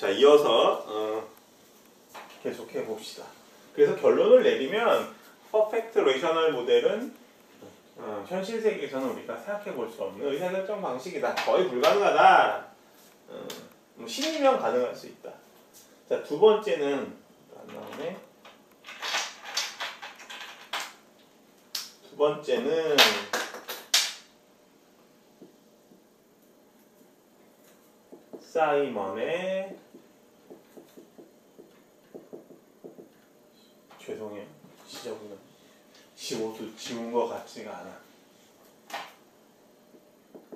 자, 이어서 계속해 봅시다. 그래서 결론을 내리면 퍼펙트 레이셔널 모델은 현실 세계에서는 우리가 생각해 볼 수 없는 의사결정 방식이다. 거의 불가능하다. 신이면 가능할 수 있다. 자, 두 번째는 안 나오네. 두 번째는 사이먼의 죄송해요. 지운 것 같지가 않아.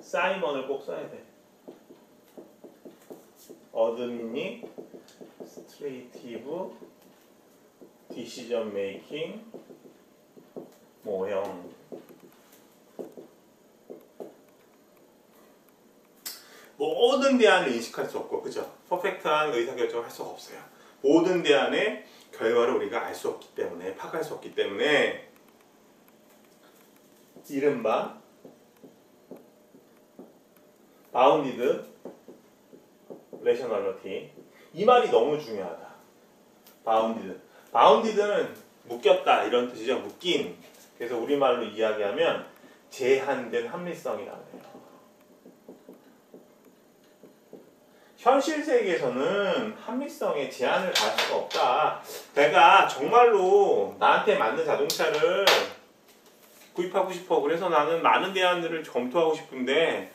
사이먼을 꼭 써야 돼. 어드미니스트레이티브 디시전 메이킹 모형. 모든 대안을 인식할 수 없고, 그죠? 퍼펙트한 의사결정을 할 수가 없어요. 모든 대안의 결과를 우리가 알 수 없기 때문에, 파악할 수 없기 때문에, 이른바 바운디드 레셔널리티. 이 말이 너무 중요하다. 바운디드는 묶였다 이런 뜻이죠. 묶인. 그래서 우리말로 이야기하면 제한된 합리성이라고 해요. 현실 세계에서는 합리성에 제한을 갈 수가 없다. 내가 정말로 나한테 맞는 자동차를 구입하고 싶어. 그래서 나는 많은 대안들을 검토하고 싶은데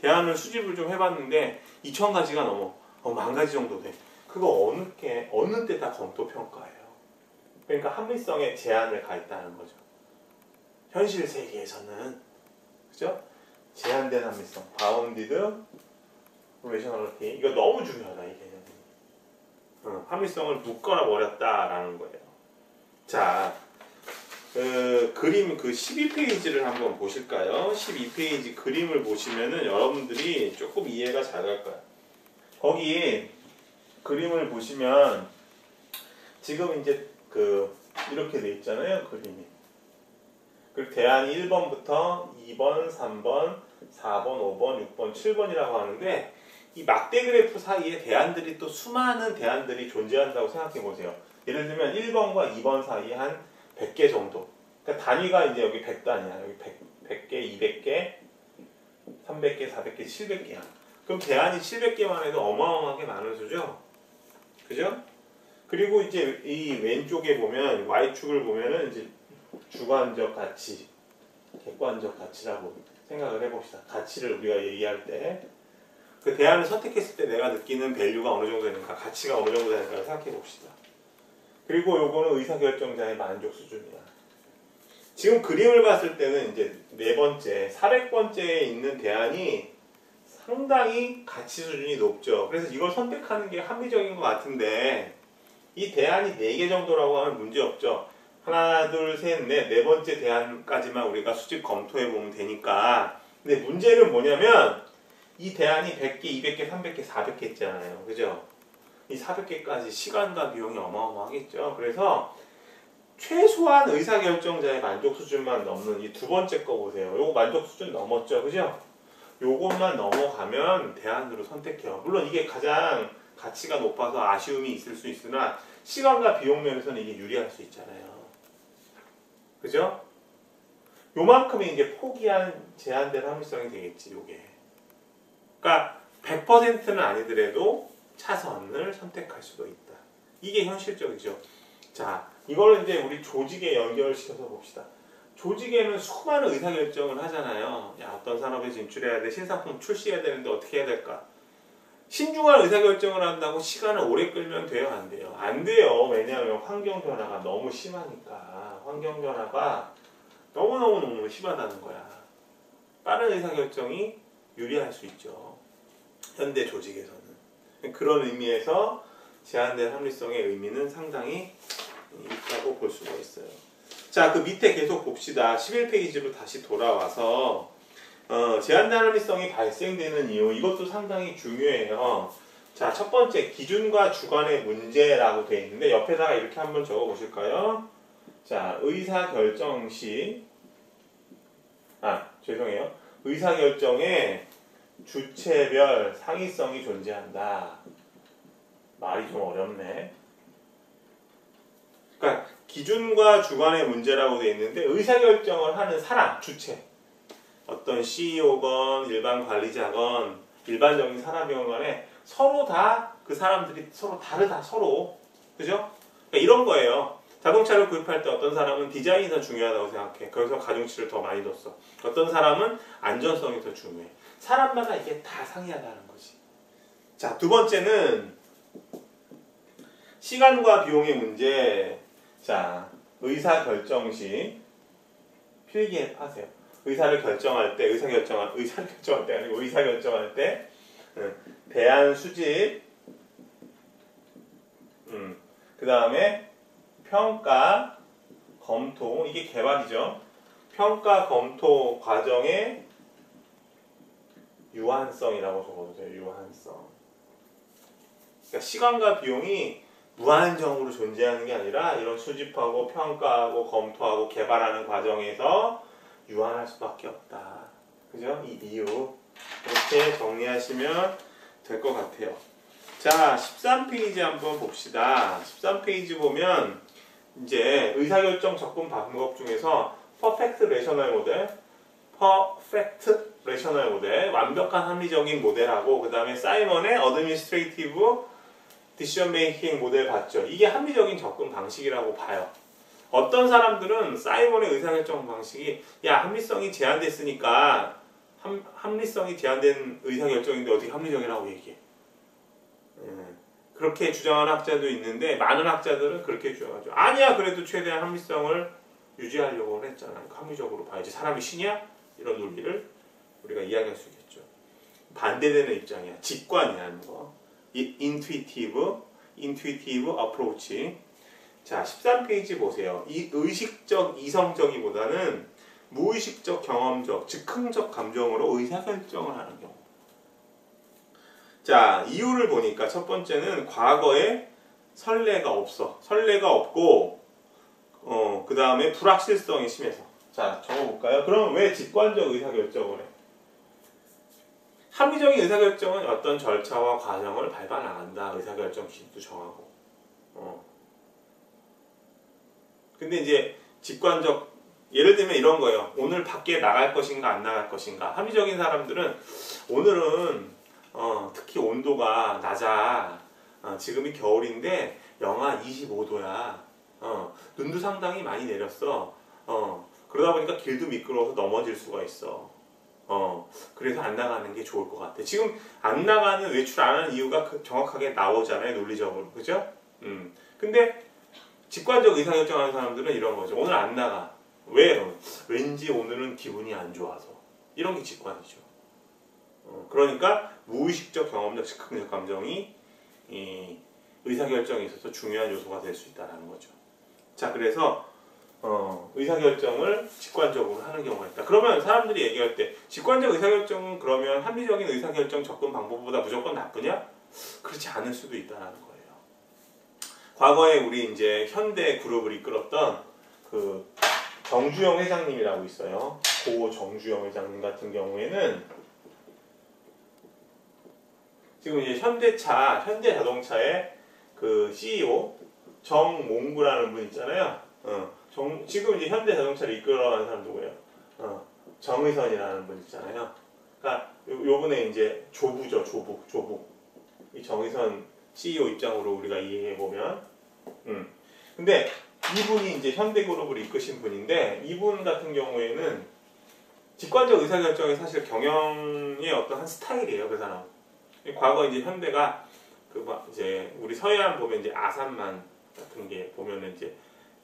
대안을 수집을 좀 해봤는데 2,000가지가 넘어. 10,000가지 정도 돼. 그거 어느 때 다 검토 평가예요. 그러니까 합리성에 제한을 가했다는 거죠. 현실 세계에서는, 그죠? 제한된 합리성, 바운디드 레셔널리티. 이거 너무 중요하다, 이 개념이. 합리성을 묶어놔 버렸다라는 거예요. 자, 그림 12페이지를 한번 보실까요? 12페이지 그림을 보시면은 여러분들이 조금 이해가 잘 갈 거야. 거기 그림을 보시면 지금 이제 이렇게 돼 있잖아요, 그림이. 그리고 대안이 1번부터 2번, 3번, 4번, 5번, 6번, 7번이라고 하는데 이 막대 그래프 사이에 대안들이 또 수많은 대안들이 존재한다고 생각해 보세요. 예를 들면 1번과 2번 사이에 한 100개 정도. 그러니까 단위가 이제 여기 100단이야. 여기 100개, 200개, 300개, 400개, 700개야. 그럼 대안이 700개만 해도 어마어마하게 많은 수죠? 그죠? 그리고 이제 이 왼쪽에 보면 Y축을 보면은 이제 주관적 가치, 객관적 가치라고 생각을 해봅시다. 가치를 우리가 얘기할 때 그 대안을 선택했을 때 내가 느끼는 밸류가 어느 정도 되는가, 가치가 어느 정도 되는가를 생각해 봅시다. 그리고 요거는 의사결정자의 만족 수준이야. 지금 그림을 봤을 때는 이제 네 번째, 400번째에 있는 대안이 상당히 가치 수준이 높죠. 그래서 이걸 선택하는 게 합리적인 것 같은데 이 대안이 4개 정도라고 하면 문제 없죠. 하나, 둘, 셋, 넷, 네 번째 대안까지만 우리가 수직 검토해 보면 되니까. 근데 문제는 뭐냐면 이 대안이 100개, 200개, 300개, 400개 있잖아요. 그죠? 이 400개까지 시간과 비용이 어마어마하겠죠. 그래서 최소한 의사결정자의 만족 수준만 넘는 이 두 번째 거 보세요. 요거 만족 수준 넘었죠. 그죠? 요것만 넘어가면 대안으로 선택해요. 물론 이게 가장 가치가 높아서 아쉬움이 있을 수 있으나 시간과 비용 면에서는 이게 유리할 수 있잖아요. 그죠? 요만큼이 이제 포기한 제한된 합리성이 되겠지, 요게. 그러니까 100%는 아니더라도 차선을 선택할 수도 있다. 이게 현실적이죠. 자, 이거를 이제 우리 조직에 연결시켜서 봅시다. 조직에는 수많은 의사결정을 하잖아요. 야, 어떤 산업에 진출해야 돼, 신상품 출시해야 되는데 어떻게 해야 될까? 신중한 의사결정을 한다고 시간을 오래 끌면 돼요, 안 돼요? 안 돼요. 왜냐하면 환경변화가 너무 심하니까. 환경변화가 너무너무 심하다는 거야. 빠른 의사결정이 유리할 수 있죠. 현대 조직에서는. 그런 의미에서 제한된 합리성의 의미는 상당히 있다고 볼 수가 있어요. 자, 그 밑에 계속 봅시다. 11페이지로 다시 돌아와서 제한된 합리성이 발생되는 이유, 이것도 상당히 중요해요. 자, 첫 번째, 기준과 주관의 문제라고 되어 있는데 옆에다가 이렇게 한번 적어 보실까요? 자, 의사결정 시, 죄송해요. 의사결정에 주체별 상위성이 존재한다. 말이 좀 어렵네. 그러니까 기준과 주관의 문제라고 되어 있는데 의사결정을 하는 사람, 주체. 어떤 CEO건 일반 관리자건 일반적인 사람이건 간에 서로 다 그 사람들이 서로 다르다. 서로. 그죠? 그러니까 이런 거예요. 자동차를 구입할 때 어떤 사람은 디자인이 더 중요하다고 생각해. 그래서 가중치를 더 많이 뒀어. 어떤 사람은 안전성이 더 중요해. 사람마다 이게 다 상이하다는 거지. 자, 두 번째는 시간과 비용의 문제. 자, 의사결정 시 필기하세요. 의사결정할 때 아니고 의사결정할 때 대안 수집, 그 다음에 평가, 검토, 이게 개발이죠. 평가, 검토 과정의 유한성이라고 적어도 돼요. 유한성. 그러니까 시간과 비용이 무한정으로 존재하는 게 아니라 이런 수집하고 평가하고 검토하고 개발하는 과정에서 유한할 수밖에 없다. 그죠? 이 이유. 이렇게 정리하시면 될 것 같아요. 자, 13페이지 한번 봅시다. 13페이지 보면 이제 의사결정 접근 방법 중에서 퍼펙트 레셔널 모델, 완벽한 합리적인 모델하고 그 다음에 사이먼의 어드미니스트레이티브 디시전 메이킹 모델 봤죠? 이게 합리적인 접근 방식이라고 봐요. 어떤 사람들은 사이먼의 의사결정 방식이 합리성이 제한됐으니까 합리성이 제한된 의사결정인데 어떻게 합리적이라고 얘기해? 그렇게 주장하는 학자도 있는데 많은 학자들은 그렇게 주장하죠. 아니야, 그래도 최대한 합리성을 유지하려고 했잖아. 합리적으로 봐야지. 사람이 신이야? 이런 논리를 우리가 이야기할 수 있겠죠. 반대되는 입장이야. 직관이라는 거. 인투이티브 어프로치. 자, 13페이지 보세요. 이 의식적 이성적이보다는 무의식적 경험적, 즉흥적 감정으로 의사결정을 하는 경우. 자, 이유를 보니까 첫 번째는 과거에 선례가 없고 그 다음에 불확실성이 심해서. 자, 적어볼까요? 그럼 왜 직관적 의사결정을 해? 합리적인 의사결정은 어떤 절차와 과정을 밟아 나간다. 의사결정 기준도 정하고. 근데 이제 직관적, 예를 들면 이런 거예요. 오늘 밖에 나갈 것인가 안 나갈 것인가. 합리적인 사람들은 오늘은 특히 온도가 낮아. 지금이 겨울인데 영하 25도야. 눈도 상당히 많이 내렸어. 그러다 보니까 길도 미끄러워서 넘어질 수가 있어. 그래서 안 나가는 게 좋을 것 같아. 지금 안 나가는, 외출 안 하는 이유가 정확하게 나오잖아요. 논리적으로. 그죠? 근데 직관적 의사결정하는 사람들은 이런 거죠. 오늘 안 나가. 왜? 왠지 오늘은 기분이 안 좋아서. 이런 게 직관이죠. 그러니까 무의식적 경험적 즉흥적 감정이 이 의사결정에 있어서 중요한 요소가 될 수 있다는 거죠. 자, 그래서 의사결정을 직관적으로 하는 경우가 있다. 그러면 사람들이 얘기할 때 직관적 의사결정은 그러면 합리적인 의사결정 접근 방법보다 무조건 나쁘냐? 그렇지 않을 수도 있다는 거예요. 과거에 우리 이제 현대 그룹을 이끌었던 그 정주영 회장님이라고 있어요. 고 정주영 회장님 같은 경우에는 지금 이제 현대 자동차의 그 CEO 정몽구라는 분 있잖아요. 지금 이제 현대 자동차를 이끌어가는 사람 누구예요? 정의선이라는 분 있잖아요. 그러니까 요번에 이제 조부. 이 정의선 CEO 입장으로 우리가 이해해 보면, 근데 이분이 이제 현대그룹을 이끄신 분인데 이분 같은 경우에는 직관적 의사결정이 사실 경영의 어떤 한 스타일이에요, 그 사람. 과거 이제 현대가 이제 우리 서해안 보면 이제 아산만 같은 게 보면은 이제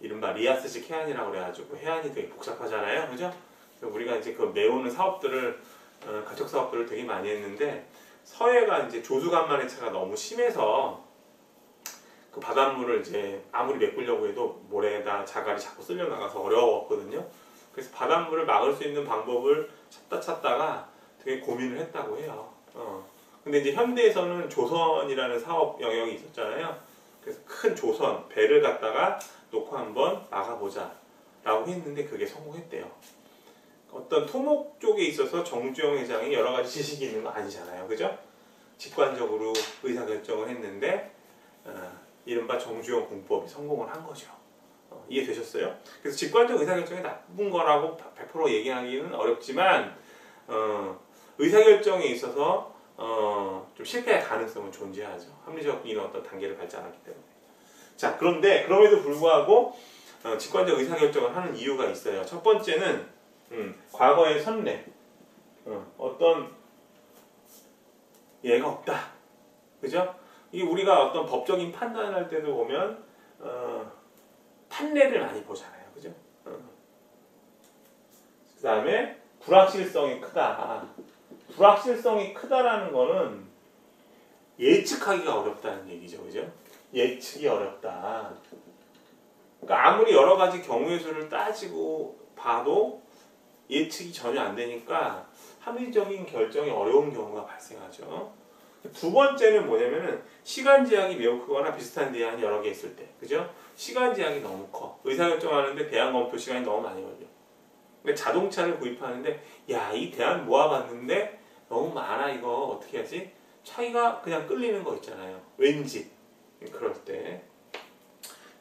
이른바 리아스식 해안이라고 그래가지고 해안이 되게 복잡하잖아요, 그죠? 그래서 우리가 이제 그 메우는 사업들을 가축 사업들을 되게 많이 했는데 서해가 이제 조수간만의 차가 너무 심해서 그 바닷물을 이제 아무리 메꾸려고 해도 모래에다 자갈이 자꾸 쓸려 나가서 어려웠거든요. 그래서 바닷물을 막을 수 있는 방법을 찾다가 되게 고민을 했다고 해요. 근데 이제 현대에서는 조선이라는 사업 영역이 있었잖아요. 그래서 큰 조선, 배를 갖다가 놓고 한번 막아보자 라고 했는데 그게 성공했대요. 어떤 토목 쪽에 있어서 정주영 회장이 여러 가지 지식이 있는 거 아니잖아요. 그죠? 직관적으로 의사결정을 했는데 이른바 정주영 공법이 성공을 한 거죠. 이해되셨어요? 그래서 직관적 의사결정이 나쁜 거라고 100% 얘기하기는 어렵지만 의사결정에 있어서 좀 실패할 가능성은 존재하죠. 합리적인 어떤 단계를 밟지 않았기 때문에. 자, 그런데 그럼에도 불구하고 직관적 의사결정을 하는 이유가 있어요. 첫 번째는 과거의 선례, 어떤 예가 없다. 그죠? 이 우리가 어떤 법적인 판단을 할 때도 보면 판례를 많이 보잖아요. 그죠? 그 다음에 불확실성이 크다. 불확실성이 크다라는 거는 예측하기가 어렵다는 얘기죠. 그죠? 예측이 어렵다. 그러니까 아무리 여러 가지 경우의 수를 따지고 봐도 예측이 전혀 안 되니까 합리적인 결정이 어려운 경우가 발생하죠. 두 번째는 뭐냐면은 시간 제약이 매우 크거나 비슷한 대안이 여러 개 있을 때, 그죠? 시간 제약이 너무 커. 의사결정하는데 대안 검토 시간이 너무 많이 걸려. 그러니까 자동차를 구입하는데 야, 이 대안 모아봤는데 너무 많아. 이거 어떻게 하지? 차이가 그냥 끌리는 거 있잖아요. 왠지 그럴 때.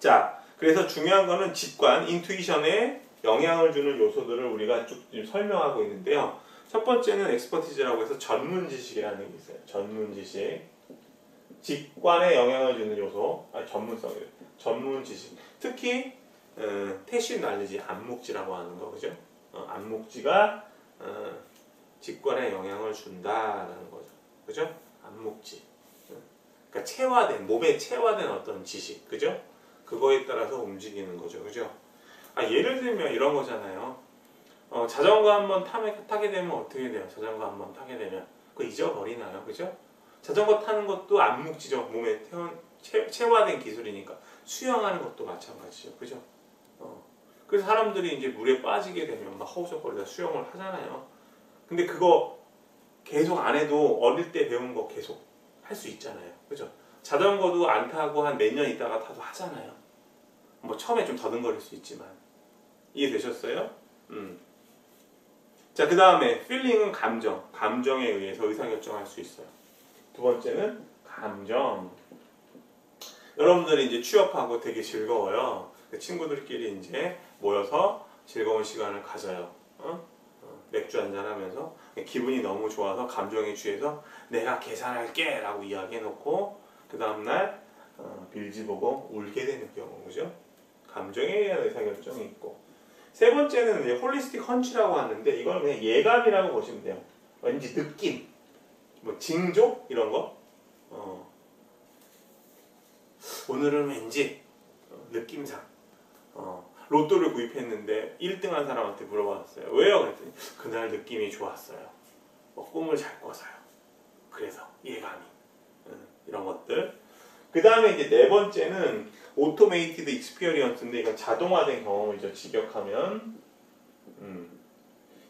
자, 그래서 중요한 거는 직관, 인투이션에 영향을 주는 요소들을 우리가 쭉 설명하고 있는데요. 첫 번째는 엑스퍼티즈라고 해서 전문 지식이라는 게 있어요. 전문 지식. 직관에 영향을 주는 요소, 전문성이에요. 전문 지식. 특히 태신 날리지, 암묵지라고 하는 거, 그죠? 암묵지가 직관에 영향을 준다라는 거죠. 그죠? 암묵지. 그러니까 체화된, 몸에 체화된 어떤 지식, 그죠? 그거에 따라서 움직이는 거죠. 그죠? 예를 들면 이런 거잖아요. 자전거 한번 타게 되면 어떻게 돼요? 자전거 한번 타게 되면 그거 잊어버리나요? 그죠? 자전거 타는 것도 암묵지죠. 몸에 체화된 기술이니까. 수영하는 것도 마찬가지죠. 그죠? 그래서 사람들이 이제 물에 빠지게 되면 막 허우적거리다 수영을 하잖아요. 근데 그거 계속 안 해도 어릴 때 배운 거 계속 할 수 있잖아요. 그죠? 자전거도 안 타고 한 몇 년 있다가 타도 하잖아요. 뭐 처음에 좀 더듬거릴 수 있지만. 이해되셨어요? 자, 그 다음에 필링은 감정. 감정에 의해서 의사결정할 수 있어요. 두 번째는 감정. 여러분들이 이제 취업하고 되게 즐거워요. 친구들끼리 이제 모여서 즐거운 시간을 가져요. 맥주 한잔 하면서 기분이 너무 좋아서 감정에 취해서 내가 계산할게 라고 이야기해놓고 그 다음날 빌지 보고 울게 되는 경우, 그죠? 감정에 의한 의사결정이 있고. 세 번째는 이제 홀리스틱 헌치라고 하는데 이건 그냥 예감이라고 보시면 돼요. 왠지 느낌, 뭐 징조 이런 거. 오늘은 왠지 느낌상 로또를 구입했는데 1등한 사람한테 물어봤어요. 왜요? 그랬더니 그날 느낌이 좋았어요. 뭐 꿈을 잘 꿔서요. 그래서 예감이 이런 것들. 그 다음에 이제 네 번째는 오토메이티드 익스피리언스인데 이건 자동화된 경험이죠. 직역하면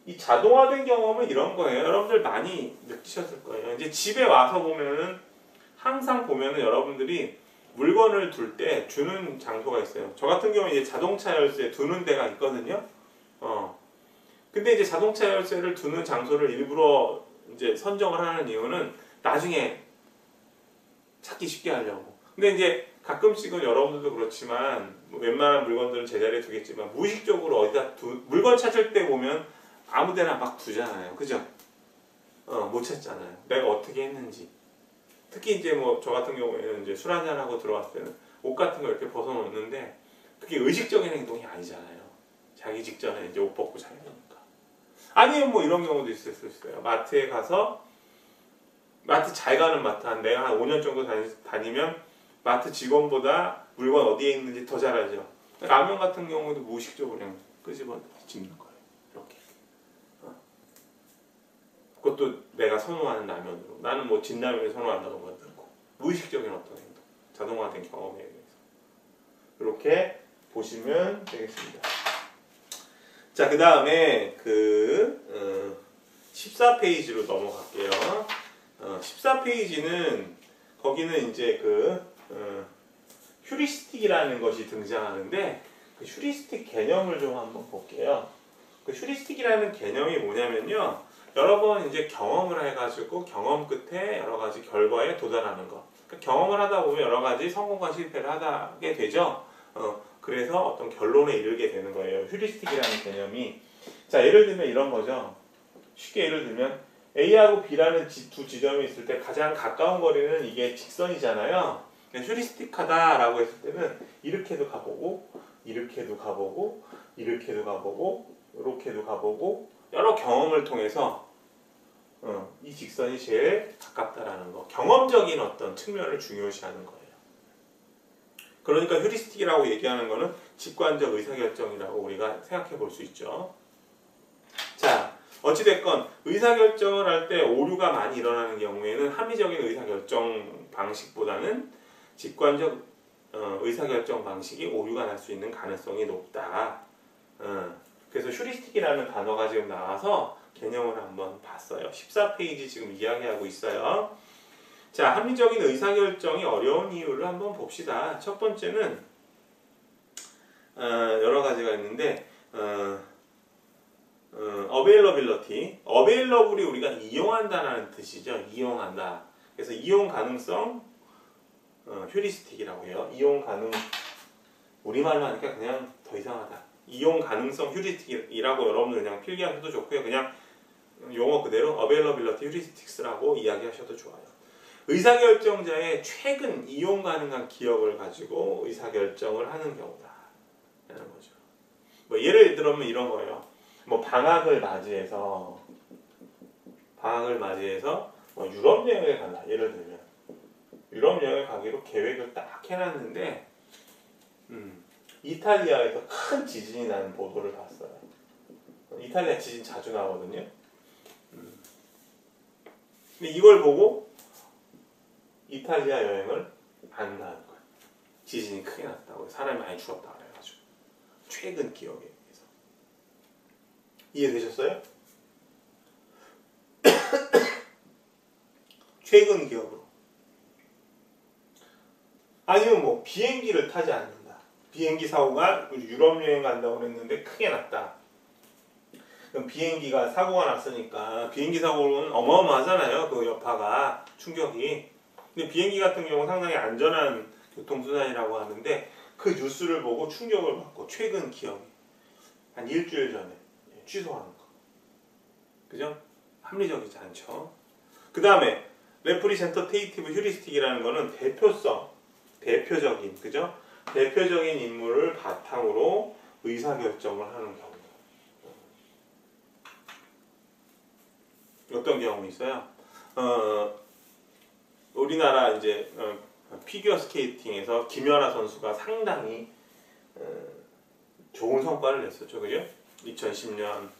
이 자동화된 경험은 이런 거예요. 여러분들 많이 느끼셨을 거예요. 이제 집에 와서 보면은 항상 보면은 여러분들이 물건을 둘 때 두는 장소가 있어요. 저 같은 경우는 이제 자동차 열쇠 두는 데가 있거든요. 근데 이제 자동차 열쇠를 두는 장소를 일부러 이제 선정을 하는 이유는 나중에 찾기 쉽게 하려고. 근데 이제 가끔씩은 여러분들도 그렇지만 웬만한 물건들은 제자리에 두겠지만 무의식적으로 어디다 물건 찾을 때 보면 아무데나 막 두잖아요. 그죠? 못 찾잖아요. 내가 어떻게 했는지. 특히 이제 뭐 저 같은 경우에는 이제 술 한잔 하고 들어왔을 때는 옷 같은 거 이렇게 벗어놓는데 그게 의식적인 행동이 아니잖아요. 자기 직전에 이제 옷 벗고 자야 되니까. 아니면 뭐 이런 경우도 있을 수 있어요. 마트에 가서 마트 잘 가는 마트 내가 한 5년 정도 다니면 마트 직원보다 물건 어디에 있는지 더 잘 알죠. 라면 같은 경우도 무의식적으로 그냥 끄집어 집는 거예요. 이렇게. 그것도 내가 선호하는 라면으로. 나는 뭐 진라면을 선호한다고 만들고. 무의식적인 어떤 행동. 자동화된 경험에 의해서. 이렇게 보시면 되겠습니다. 자, 그 다음에 14페이지로 넘어갈게요. 14페이지는 거기는 이제 휴리스틱이라는 것이 등장하는데 그 휴리스틱 개념을 좀 한번 볼게요. 그 휴리스틱이라는 개념이 뭐냐면요. 여러 번 이제 경험을 해가지고 경험 끝에 여러 가지 결과에 도달하는 거. 그러니까 경험을 하다 보면 여러 가지 성공과 실패를 하게 되죠. 그래서 어떤 결론에 이르게 되는 거예요. 휴리스틱이라는 개념이. 자, 예를 들면 이런 거죠. 쉽게 예를 들면 A하고 B라는 두 지점이 있을 때 가장 가까운 거리는 이게 직선이잖아요. 휴리스틱하다라고 했을 때는 이렇게도 가보고 이렇게도 가보고 이렇게도 가보고 이렇게도 가보고 여러 경험을 통해서 이 직선이 제일 가깝다라는 거. 경험적인 어떤 측면을 중요시하는 거예요. 그러니까 휴리스틱이라고 얘기하는 거는 직관적 의사결정이라고 우리가 생각해 볼 수 있죠. 자, 어찌됐건 의사결정을 할 때 오류가 많이 일어나는 경우에는 합리적인 의사결정 방식보다는 직관적 의사결정 방식이 오류가 날 수 있는 가능성이 높다. 그래서 휴리스틱이라는 단어가 지금 나와서 개념을 한번 봤어요. 14페이지 지금 이야기하고 있어요. 자, 합리적인 의사결정이 어려운 이유를 한번 봅시다. 첫 번째는 여러 가지가 있는데 availability, available이 우리가 이용한다는 뜻이죠. 이용한다. 그래서 이용 가능성 휴리스틱이라고 해요. 이용 가능, 우리말로 하니까 그냥 더 이상하다. 이용 가능성 휴리스틱이라고 여러분들 그냥 필기하셔도 좋고요. 그냥 용어 그대로 availability heuristics라고 이야기하셔도 좋아요. 의사결정자의 최근 이용 가능한 기억을 가지고 의사결정을 하는 경우다 라는 거죠. 뭐 예를 들면 이런 거예요. 뭐 방학을 맞이해서 뭐 유럽 여행을 간다. 예를 들면 유럽 여행을 가기로 계획을 딱 해놨는데 이탈리아에서 큰 지진이 나는 보도를 봤어요. 이탈리아 지진 자주 나거든요. 근데 이걸 보고 이탈리아 여행을 안 가는 거예요. 지진이 크게 났다고, 사람이 많이 죽었다 그래가지고. 최근 기억에 의해서. 이해되셨어요? 최근 기억으로. 아니면 뭐 비행기를 타지 않는다. 비행기 사고가 유럽 여행 간다고 그랬는데 크게 났다. 그럼 비행기가 사고가 났으니까 비행기 사고는 어마어마하잖아요. 그 여파가, 충격이. 근데 비행기 같은 경우는 상당히 안전한 교통수단이라고 하는데 그 뉴스를 보고 충격을 받고 최근 기억이 한 일주일 전에 취소하는 거. 그죠? 합리적이지 않죠. 그 다음에 representative heuristic이라는 거는 대표적인, 그죠? 대표적인 인물을 바탕으로 의사결정을 하는 경우. 어떤 경험이 있어요? 우리나라 이제 피겨 스케이팅에서 김연아 선수가 상당히 좋은 성과를 냈었죠, 그죠? 2010년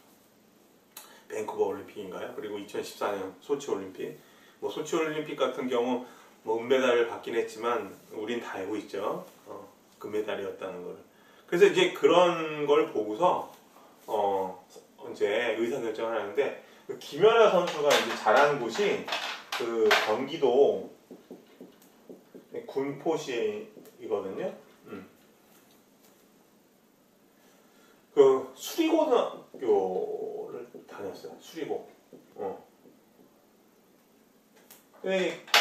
밴쿠버 올림픽인가요? 그리고 2014년 소치 올림픽. 뭐 소치 올림픽 같은 경우 뭐 은메달을 받긴 했지만 우린 다 알고 있죠. 금메달이었다는 걸. 그래서 이제 그런 걸 보고서 이제 의사결정을 하는데 김연아 선수가 이제 잘하는 곳이 그 경기도 군포시이거든요. 그 수리고등학교를 다녔어요. 수리고.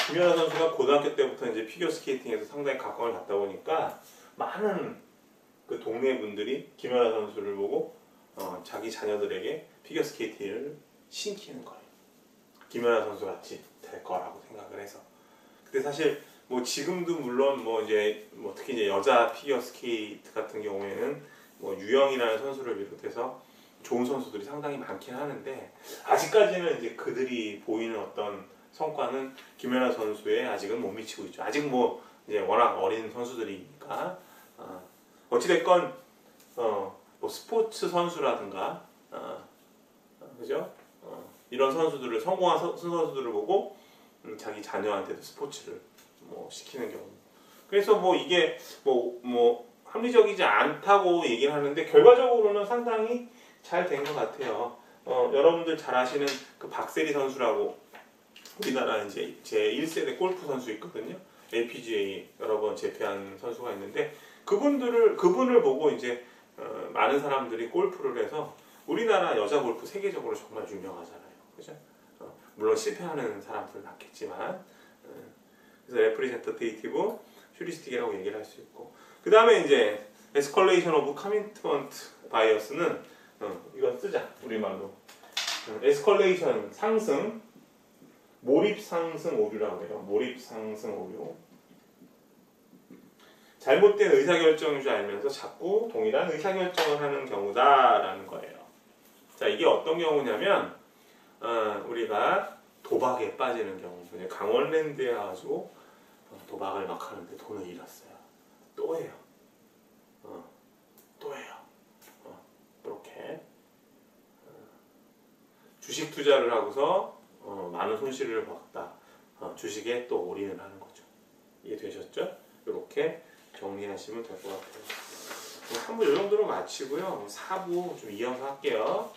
김연아 선수가 고등학교 때부터 이제 피겨 스케이팅에서 상당히 각광을 받다 보니까 많은 그 동네 분들이 김연아 선수를 보고 자기 자녀들에게 피겨 스케이팅을 신기는 거예요. 김연아 선수 같이 될 거라고 생각을 해서. 근데 사실 뭐 지금도 물론 뭐 이제 뭐 특히 이제 여자 피겨 스케이트 같은 경우에는 뭐 유영이라는 선수를 비롯해서 좋은 선수들이 상당히 많긴 하는데 아직까지는 이제 그들이 보이는 어떤 성과는 김연아 선수에 아직은 못 미치고 있죠. 아직 뭐 이제 워낙 어린 선수들이니까 어찌됐건 뭐 스포츠 선수라든가 그죠? 이런 선수들을 성공한 선수들을 보고 자기 자녀한테도 스포츠를 뭐 시키는 경우. 그래서 뭐 이게 뭐 합리적이지 않다고 얘기를 하는데 결과적으로는 상당히 잘 된 것 같아요. 여러분들 잘 아시는 그 박세리 선수라고 우리나라 이제 제 1세대 골프 선수 있거든요. LPGA 여러 번 제패한 선수가 있는데 그분을 보고 이제 많은 사람들이 골프를 해서 우리나라 여자 골프 세계적으로 정말 유명하잖아요. 그죠? 물론 실패하는 사람들 많겠지만 그래서 representative heuristic이라고 얘기를 할 수 있고 그 다음에 이제 escalation of commitment bias는 이건 쓰자 우리말로 escalation 상승 몰입 상승 오류라고 해요. 몰입 상승 오류 잘못된 의사결정인 줄 알면서 자꾸 동일한 의사결정을 하는 경우다라는 거예요. 자, 이게 어떤 경우냐면 우리가 도박에 빠지는 경우. 강원랜드에 가지고 도박을 막 하는데 돈을 잃었어요. 또 해요. 또 해요. 이렇게 주식 투자를 하고서 많은 손실을 봤다. 주식에 또 올인을 하는 거죠. 이해되셨죠? 이렇게 정리하시면 될 것 같아요. 3부 이 정도로 마치고요. 4부 좀 이어서 할게요.